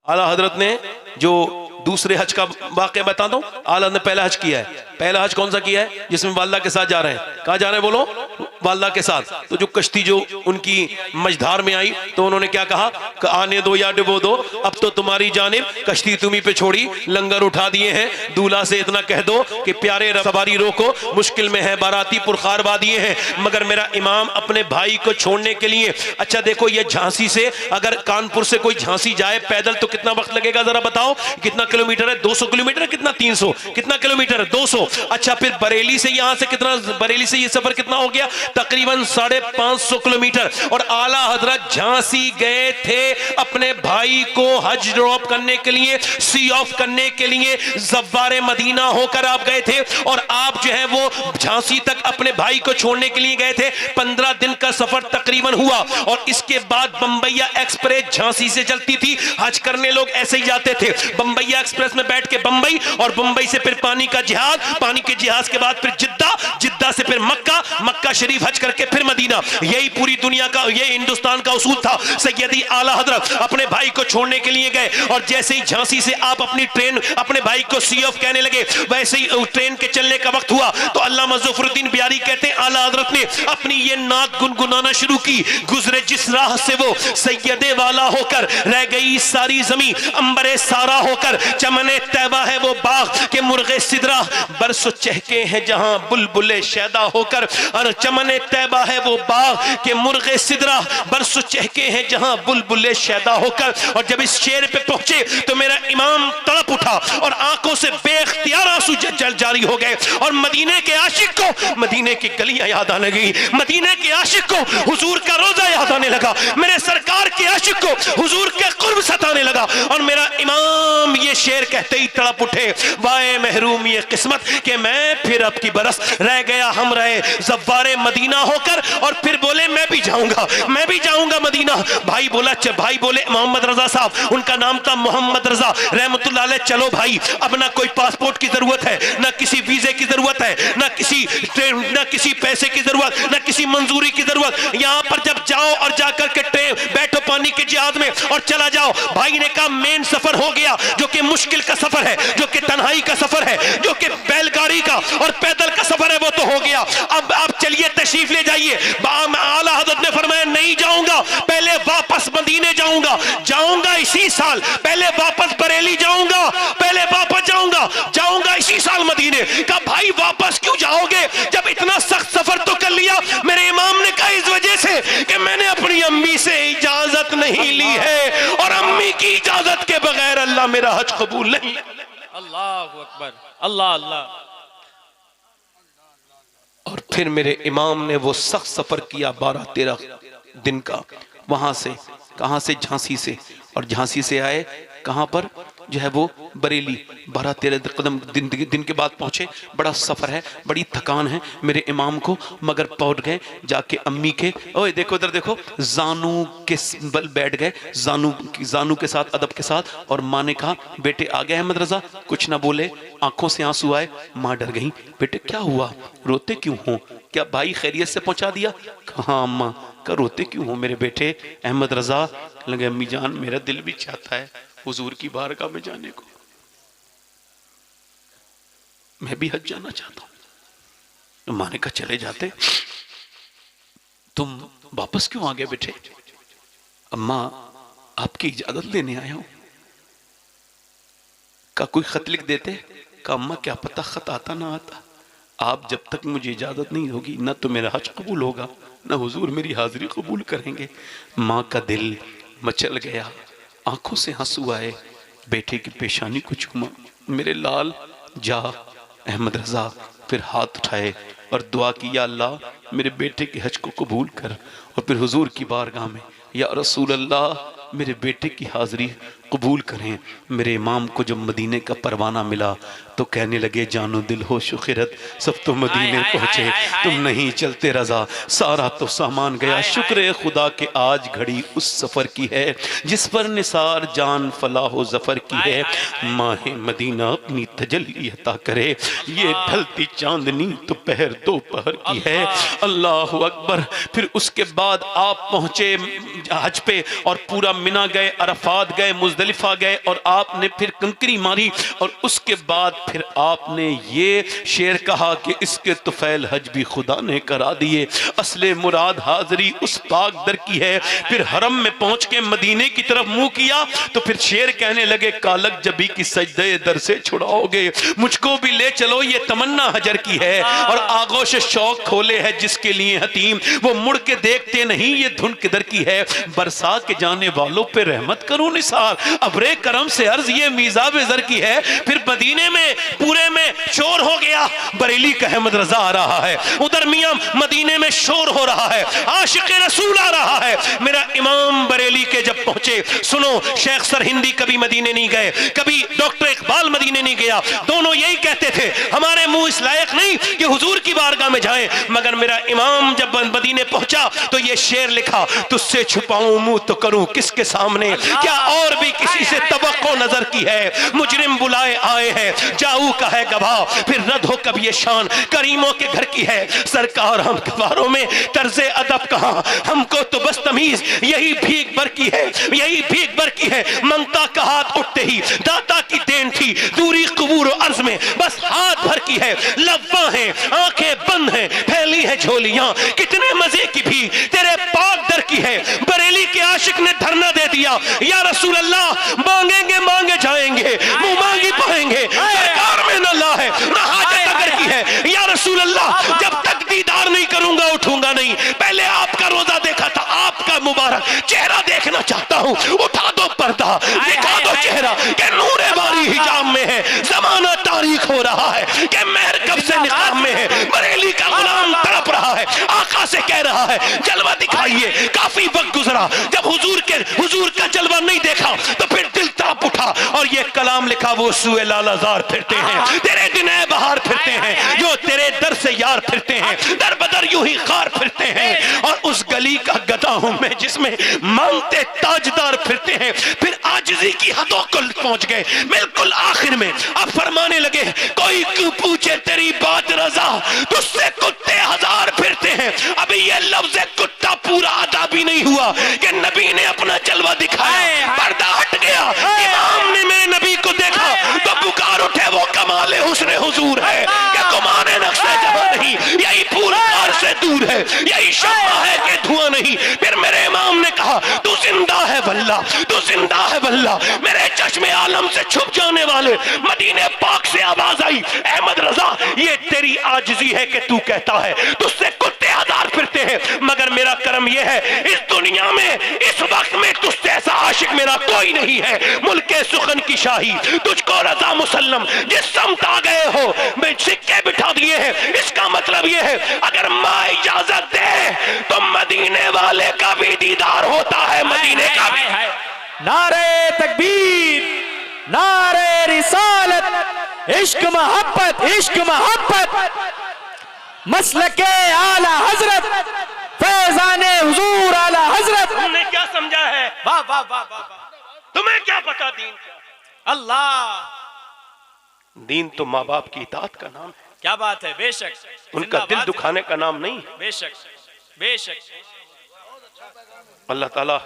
आला हजरत ने जो दूसरे हज का वाक़या बताता हूँ, आला ने पहला हज किया है। पहला हज कौन सा किया है? जिसमें वालदा के साथ जा रहे हैं। कहाँ जा रहे हैं बोलो? वालदा के साथ। तो जो कश्ती जो उनकी मझधार में आई तो उन्होंने क्या कहा कि आने दो या डुबो दो, अब तो तुम्हारी जानिब कश्ती तुम्ही पे छोड़ी, लंगर उठा दिए हैं। दूल्हा से इतना कह दो कि प्यारे सवारी रोको, मुश्किल में है, बाराती पुरखार बादिए हैं, मगर मेरा इमाम अपने भाई को छोड़ने के लिए। अच्छा देखो, ये झांसी से अगर कानपुर से कोई झांसी जाए पैदल तो कितना वक्त लगेगा जरा बताओ? कितना किलोमीटर है? 200 किलोमीटर है? कितना 300? कितना किलोमीटर है? 200। अच्छा फिर बरेली से यहां से कितना, बरेली से ये सफर कितना हो गया? तकरीबन 550 किलोमीटर। और आला हजरत झांसी गए थे अपने भाई को हज ड्रॉप करने के लिए, सी ऑफ करने के लिए। ज़व्वारे मदीना होकर आप गए थे और आप जो है वो झांसी तक अपने भाई को छोड़ने के लिए गए थे। 15 दिन का सफर तकरीबन हुआ और इसके बाद बंबैया एक्सप्रेस झांसी से चलती थी। हज करने लोग ऐसे ही जाते थे, बंबैया एक्सप्रेस में बैठ के बंबई, और बंबई से फिर पानी का जिहाज, पानी के जिहाज के बाद फिर जिद्दा, जिद्दा से फिर मक्का, मक्का शरीफ हज करके फिर मदीना। यही पूरी दुनिया का, ये हिंदुस्तान का उसूल था। सैयदी आला हजरत अपने भाई को छोड़ने के लिए गए और जैसे ही झांसी से आप अपनी ट्रेन अपने भाई को सी ऑफ कहने लगे, वैसे ही ट्रेन के चलने का वक्त हुआ तो अल्लामा ज़फ़रुद्दीन बियारी कहते हैं आला हजरत ने अपनी ये नात गुनगुनाना शुरू की। गुजरे जिस राह से वो सैयदे वाला होकर, रह गई सारी जमी अंबरे सारा होकर। चमने तैबा है वो बाग के मुर्गे सिदरा, बरसो चहके हैं जहां बुलबुले शैदा होकर। और चमने तैबा है वो बाग के मुर्गे सिदरा, बरसो चहके हैं जहां बुलबुले शैदा होकर। और जब इस शेर पे पहुंचे तो मेरा इमाम तड़प उठा और आंखों से बेख्तियार आंसू जल जारी हो गए। और मदीने के आशिक को मदीने की गलियां याद आने लगी, मदीने के आशिक को हुजूर का रोजा याद आने लगा, मेरे सरकार के आशिक को हुजूर के कुर्ब सताने लगा। और मेरा इमाम ये शेर कहते ही तड़प उठे, वाए महरूम ये किस्मत कि मैं फिर अब की बरस रह गया हम रहे ज़व्वारे मदीना होकर। और फिर बोले मैं भी जाऊंगा, मैं भी जाऊंगा मदीना। भाई बोला, भाई बोले मोहम्मद रजा साहब, उनका नाम था मोहम्मद रजा रहमतुल्लाह अलैह, चलो भाई अब ना कोई पासपोर्ट की जरूरत है, ना किसी वीजे की जरूरत है, ना किसी पैसे की जरूरत, ना किसी मंजूरी की जरूरत। यहां पर जब जाओ और जाकर के ट्रेन बैठो पानी के जहाज में और चला जाओ। भाई ने कहा मेन सफर हो गया, जो कि मुश्किल का सफर है, जो कि तन्हाई का सफर है, जो कि बैलगाड़ी का और पैदल का सफर है, वो तो हो गया। अब आप चलिए तशरीफ ले जाइए। आला हज़रत ने फरमाया नहीं जाऊंगा, पहले वापस मदीने जाऊंगा, जाऊंगा इसी साल, पहले वापस बरेली जाऊंगा, पहले वापस जाऊंगा इसी साल मदीने। कहा भाई वापस क्यों जाओगे जब इतना सख्त सफर तो कर लिया? मेरे इमाम ने कहा इस वजह से कि मैंने अपनी अम्मी से इजाजत नहीं ली है और अम्मी की इजाजत के बगैर अल्लाह मेरा हज कबूल नहीं। अल्लाहु अकबर, अल्लाह अल्लाह। और फिर मेरे इमाम ने वो सख्त सफर किया 12-13 दिन का, वहां से, कहां से? झांसी से। और झांसी से आए कहां पर जो है वो बरेली। 12-13 कदम दिन के बाद पहुंचे। बड़ा सफर है, बड़ी थकान है मेरे इमाम को, मगर पहुंच गए जाके अम्मी के, ओए देखो इधर देखो, जानू के बल बैठ गए, जानू के साथ, अदब के साथ। और माँ ने कहा बेटे आ गए अहमद रजा। कुछ ना बोले, आंखों से आंसू आए। माँ डर गई, बेटे क्या हुआ, रोते क्यों हो? क्या भाई खैरियत से पहुंचा दिया? हाँ अम्मा। का रोते क्यों हो मेरे बेटे? अहमद रजा लगे, अम्मी जान मेरा दिल भी चाहता है हुजूर की बारगाह में जाने को, मैं भी हज जाना चाहता हूं। माँ ने कहा चले जाते, तुम वापस क्यों आ गए बेटे? अम्मा आपकी इजाजत लेने आया हूं। का कोई खत लिख देते? का अम्मा क्या पता खत आता ना आता, आप जब तक मुझे इजाजत नहीं होगी ना तो मेरा हज कबूल होगा, ना हुजूर मेरी हाजिरी कबूल करेंगे। माँ का दिल मचल गया, आंखों से आंसू आए, बेटे की पेशानी को चूमा, मेरे लाल जा। अहमद रजा फिर हाथ उठाए और दुआ की, या अल्लाह मेरे बेटे के हज को कबूल कर। और फिर हुजूर की बारगाह में, या रसूल अल्लाह मेरे बेटे की हाजिरी कबूल करें। मेरे इमाम को जब मदीने का परवाना मिला तो कहने लगे जानो दिल हो शुखिरत, सब तो मदीने पहुंचे, तुम नहीं चलते रजा, सारा तो सामान गया। शुक्र खुदा के आज घड़ी उस सफर की है जिस पर निसार जान फलाह जफर की है। माहे मदीना अपनी तजल्ली अता करे, ये ढलती चांदनी तो पहर दोपहर की है। अल्लाह अकबर। फिर उसके बाद आप पहुंचे हज पे और पूरा मिना गए, अरफात गए, मुजदलिफा गए और आपने फिर कंकरी मारी और उसके बाद फिर आपने ये शेर कहा कि इसके तुफैल हज भी खुदा ने करा दिए, असले मुराद हाजरी उस पाक दर की है। फिर हरम में पहुंच के मदीने की तरफ मुंह किया तो फिर शेर कहने लगे कालक जबी की सजदे दर से छुड़ाओगे, मुझको भी ले चलो, ये तमन्ना हजर की है। और आगोश शौक खोले है जिसके लिए हतीम, वो मुड़ के देखते नहीं, ये धुन किधर की है। बरसा के जाने वालों पे रहमत करूं निसार, अबरे करम से अर्ज ये मीज़ाब ज़र की है। फिर मदीने में पूरे में शोर हो गया, बरेली का अहमद रजा आ रहा है, उधर मियां मदीने में शोर हो रहा है, आशिक रसूल आ रहा है। मेरा इमाम बरेली के जब पहुंचे, सुनो शेख सरहिंदी कभी मदीने नहीं गए, कभी डॉक्टर इकबाल मदीने नहीं गया, दोनों यही कहते थे हमारे मुंह इस लायक नहीं कि हुजूर की बारगाह में जाएं। मगर मेरा इमाम जब मदीने पहुंचा तो ये शेर लिखा, तुझसे छुपाऊं मुंह तो करूं किसके सामने, क्या और भी किसी से तवक्को नजर की है। मुजरिम बुलाए आए हैं, जाऊ का है गवाह, फिर रद्द हो कभी ये शान करीमों के घर की है। सरकार हम गवारों में तर्जे अदब कहां, हमको तो बस तमीज यही भीख भर की है, यही भीख भर की है। मंगता का हाथ उठते ही दाता की देन थी, दूरी कबूर अर्ज में बस हाथ भर की है। लब्बा है, आंखें बंद हैं, फैली है झोलियां, कितने मजे की भी तेरे पाक दर की है। बरेली के आशिक ने धरना दे दिया, या रसूल अल्लाह मांगेंगे मांगे जाएंगे, मुंह मांगी पाएंगे, सरकार में न ला है न हाजत अगर की है। या रसूल अल्लाह जब तक दीदार नहीं करूंगा उठूंगा नहीं, पहले आपका रोजा देखा था, आपका मुबारक चेहरा देखना चाहता हूं, उठा दो पर्दा, दिखा दो चेहरा कि नूरे बारी हिजाब में है, जमाना तारीख हो रहा है कि मेहर कब से निकाह में है। बरेली का गुलाम तड़प रहा है, आका से कह रहा है जलवा दिखाइए। काफी वक्त गुजरा, जब हुजूर का जलवा नहीं देखा तो फिर दिल तड़प उठा और ये कलाम लिखा, वो सुए लालाजार फिरते हैं, तेरे दिन बहार फिरते हैं, जो तेरे दर से यार फिरते हैं, दर बदर यूं ही खार फिरते हैं। और उस गली का गधा हूं मैं जिसमें मांगते ताजदार फिरते हैं। फिर आजिज़ी की हदों को पहुंच गए, बिल्कुल आखिर में अब फरमाने लगे, कोई क्यों पूछे तेरी बात रजा, तुझसे कुत्ते हजार फिरते हैं। अभी ये लफ्ज़ कुत्ता पूरा अदा भी नहीं हुआ कि नबी ने अपना जलवा दिखाया, पर्दा हट गया, इमाम ने मेरे नबी को देखा तो पुकार उठे, वो कमाले हुस्न हुजूर है कि कुमाने नक्शे जहां नहीं, यही पूरा से दूर है, यही शम्मा है कि धुआं नहीं। फिर मेरे इमाम ने कहा, तू जिंदा है वल्ला, तू जिंदा है वल्ला, मेरे चश्मे आलम से छुप जाने वाले। मदीने पाक से आवाज आई, अहमद रजा ये तेरी आजिज़ी है कि तू कहता है तुझसे कुत्ते हजार फिरते हैं, मगर मेरा करम यह है इस दुनिया में इस वक्त में तुझसे ऐसा आशिक मेरा कोई नहीं है। मुल्के सुखन की शाही तुझको रजा मुसल्लम, जिस समत आ गए हो मैं सिक्के बिठा दिए हैं। इसका मतलब यह है अगर माँ इजाजत दे तो मदीने वाले का भी दीदार होता है, मदीने का भी। नारे तकबीर, नारे रिसालत, इश्क मोहब्बत, इश्क मोहब्बत, मसलके आला हजरत, फैजाने हुजूर आला हजरत। तुमने क्या समझा है? वाह वाह वाह वाह वाह, तुम्हें क्या पता दीन का? अल्लाह, दीन तो माँ बाप की इताअत का नाम है, क्या बात है, बेशक उनका दिल दुखाने का नाम नहीं है। बेशक बेशक। अल्लाह ताला